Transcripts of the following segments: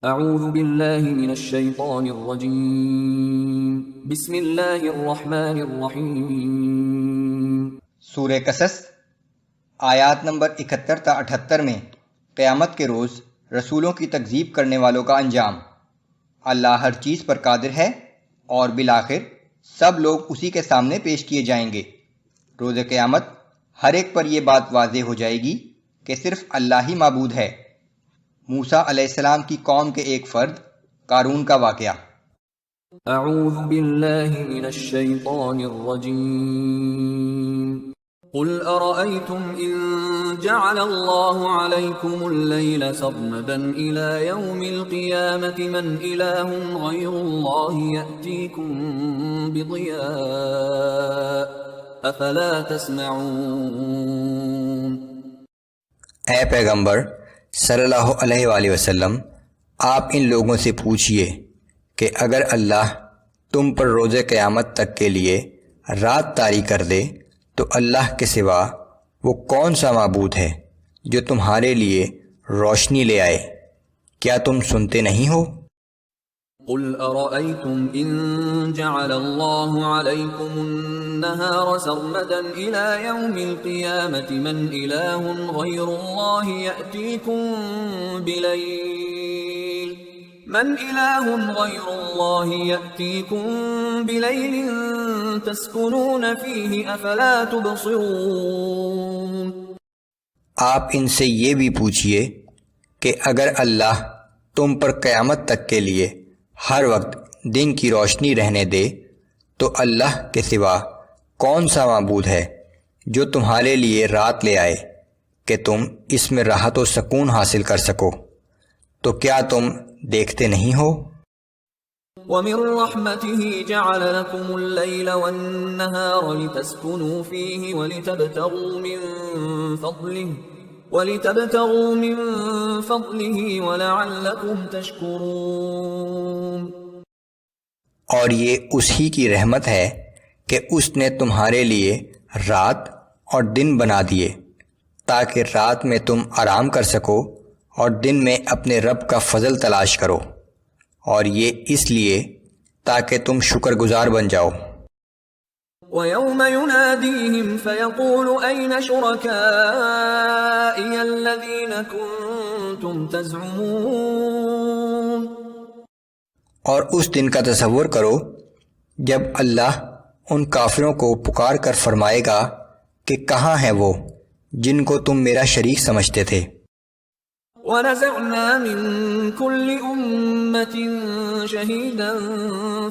اعوذ باللہ من الشیطان الرجیم بسم اللہ الرحمن الرحیم۔ سورہ قصص آیات نمبر 71 تا 78 میں قیامت کے روز رسولوں کی تکذیب کرنے والوں کا انجام۔ اللہ ہر چیز پر قادر ہے اور بالآخر سب لوگ اسی کے سامنے پیش کیے جائیں گے۔ روز قیامت ہر ایک پر یہ بات واضح ہو جائے گی کہ صرف اللہ ہی معبود ہے۔ موسیٰ علیہ السلام کی قوم کے ایک فرد قارون کا واقعہ۔ اعوذ باللہ من الشیطان الرجیم۔ قل ارأيتم ان جعل الله عليكم الليل سرمدا الى يوم القيامة من اله غير الله يأتيكم بضياء افلا تسمعون۔ اے پیغمبر صلی اللہ علیہ وآلہ وسلم، آپ ان لوگوں سے پوچھئے کہ اگر اللہ تم پر روز قیامت تک کے لیے رات طاری کر دے تو اللہ کے سوا وہ کون سا معبود ہے جو تمہارے لیے روشنی لے آئے؟ کیا تم سنتے نہیں ہو؟ قل ارأيتم ان جعل الله عليكم النهار سرمدا الى يوم القيامة من اله غير الله يأتيكم بليل تسكنون فيه افلا تبصرون۔ آپ ان سے یہ بھی پوچھئے کہ اگر اللہ تم پر قیامت تک کے لیے ہر وقت دن کی روشنی رہنے دے تو اللہ کے سوا کون سا معبود ہے جو تمہارے لیے رات لے آئے کہ تم اس میں راحت و سکون حاصل کر سکو؟ تو کیا تم دیکھتے نہیں ہو؟ وَمِن رَحْمَتِهِ جَعَلَ لَكُمُ اللَّيْلَ وَالنَّهَارَ لِتَسْكُنُوا فِيهِ وَلِتَبْتَغُوا مِن فَضْلِهِ وَلَعَلَّكُمْ تَشْكُرُونَ۔ اور یہ اسی کی رحمت ہے کہ اس نے تمہارے لیے رات اور دن بنا دیے تاکہ رات میں تم آرام کر سکو اور دن میں اپنے رب کا فضل تلاش کرو، اور یہ اس لیے تاکہ تم شکر گزار بن جاؤ۔ وَيَوْمَ يُنَادِيهِمْ فَيَقُولُ أَيْنَ شُرَكَائِيَ الَّذِينَ كُنتُمْ تَزْعُمُونَ۔ اور اس دن کا تصور کرو جب اللہ ان کافروں کو پکار کر فرمائے گا کہ کہاں ہیں وہ جن کو تم میرا شریک سمجھتے تھے۔ وَنَزَعْنَا مِن كُلِّ أُمَّةٍ شَهِيدًا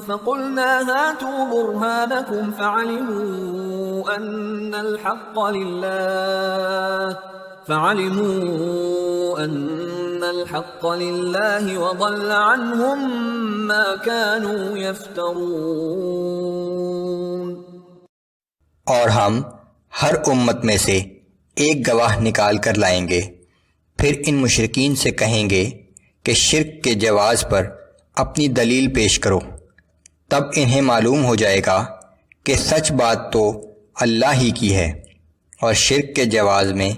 فَقُلْنَا هَاتُوا بُرْهَانَكُمْ فَعَلِمُوا أَنَّ الْحَقَّ لِلَّهِ وَضَلَّ عَنْهُمْ مَا كَانُوا يَفْتَرُونَ۔ اور ہم ہر امت میں سے ایک گواہ نکال کر لائیں گے، پھر ان مشرکین سے کہیں گے کہ شرک کے جواز پر اپنی دلیل پیش کرو، تب انہیں معلوم ہو جائے گا کہ سچ بات تو اللہ ہی کی ہے، اور شرک کے جواز میں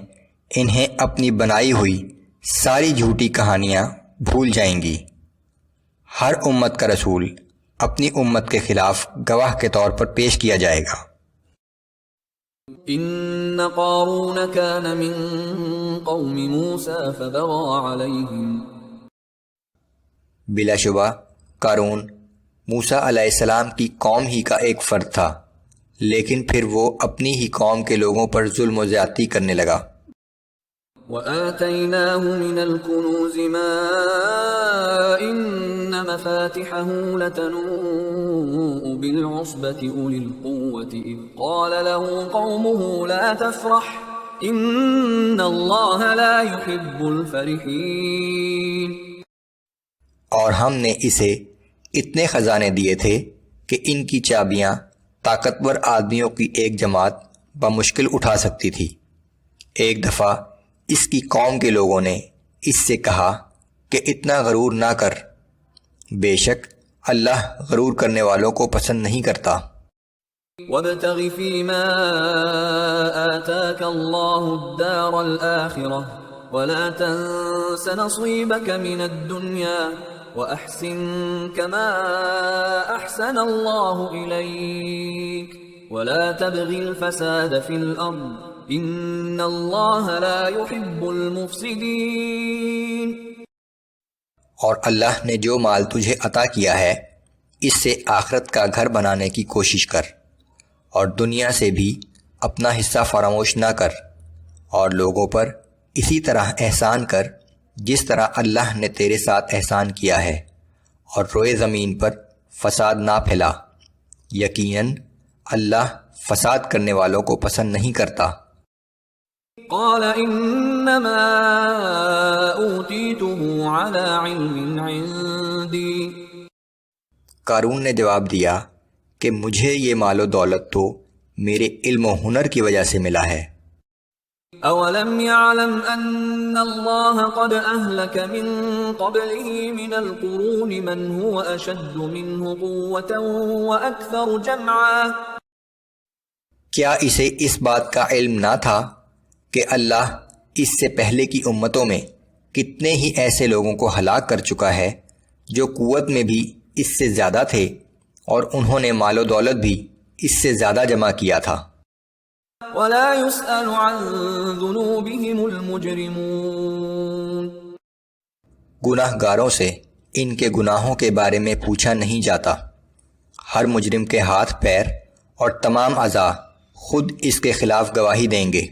انہیں اپنی بنائی ہوئی ساری جھوٹی کہانیاں بھول جائیں گی۔ ہر امت کا رسول اپنی امت کے خلاف گواہ کے طور پر پیش کیا جائے گا۔ ان قارون كان من قوم موسى فبغى عليهم۔ بلا شبہ قارون موسیٰ علیہ السلام کی قوم ہی کا ایک فرد تھا، لیکن پھر وہ اپنی ہی قوم کے لوگوں پر ظلم و زیادتی کرنے لگا۔ وَآتَيْنَاهُ مِنَ الْكُنُوزِ مَا إِنَّ مَفَاتِحَهُ لَتَنُوءُ بِالْعُصْبَةِ أُولِي الْقُوَّةِ إِذْ قَالَ لَهُ قَوْمُهُ لَا تَفْرَحْ إِنَّ اللَّهَ لَا يُحِبُّ الْفَرِحِينَ۔ اور ہم نے اسے اتنے خزانے دیے تھے کہ ان کی چابیاں طاقتور آدمیوں کی ایک جماعت بمشکل اٹھا سکتی تھی۔ ایک دفعہ اس کی قوم کے لوگوں نے اس سے کہا کہ اتنا غرور نہ کر، بے شک اللہ غرور کرنے والوں کو پسند نہیں کرتا۔ وَابْتَغِ فِي مَا آتَاكَ اللَّهُ الدَّارَ الْآخِرَةَ ولا تنس نصيبك من الدنيا وأحسن كما أحسن الله إليك ولا تبغ الفساد في الأرض إن الله لا يحب المفسدين۔ اور اللہ نے جو مال تجھے عطا کیا ہے اس سے آخرت کا گھر بنانے کی کوشش کر، اور دنیا سے بھی اپنا حصہ فراموش نہ کر، اور لوگوں پر اسی طرح احسان کر جس طرح اللہ نے تیرے ساتھ احسان کیا ہے، اور روئے زمین پر فساد نہ پھیلا، یقیناً اللہ فساد کرنے والوں کو پسند نہیں کرتا۔ قال انما اوتیته على علم عندي، قارون نے جواب دیا کہ مجھے یہ مال و دولت تو میرے علم و ہنر کی وجہ سے ملا ہے۔ اولم يعلم ان الله قد اهلك من قبله من القرون من هو اشد منه قوة واكثر جمعا، کیا اسے اس بات کا علم نہ تھا کہ اللہ اس سے پہلے کی امتوں میں کتنے ہی ایسے لوگوں کو ہلاک کر چکا ہے جو قوت میں بھی اس سے زیادہ تھے اور انہوں نے مال و دولت بھی اس سے زیادہ جمع کیا تھا۔ ولا يسأل عن ذنوبهم المجرمون، گناہ گاروں سے ان کے گناہوں کے بارے میں پوچھا نہیں جاتا، ہر مجرم کے ہاتھ پیر اور تمام اعضاء خود اس کے خلاف گواہی دیں گے۔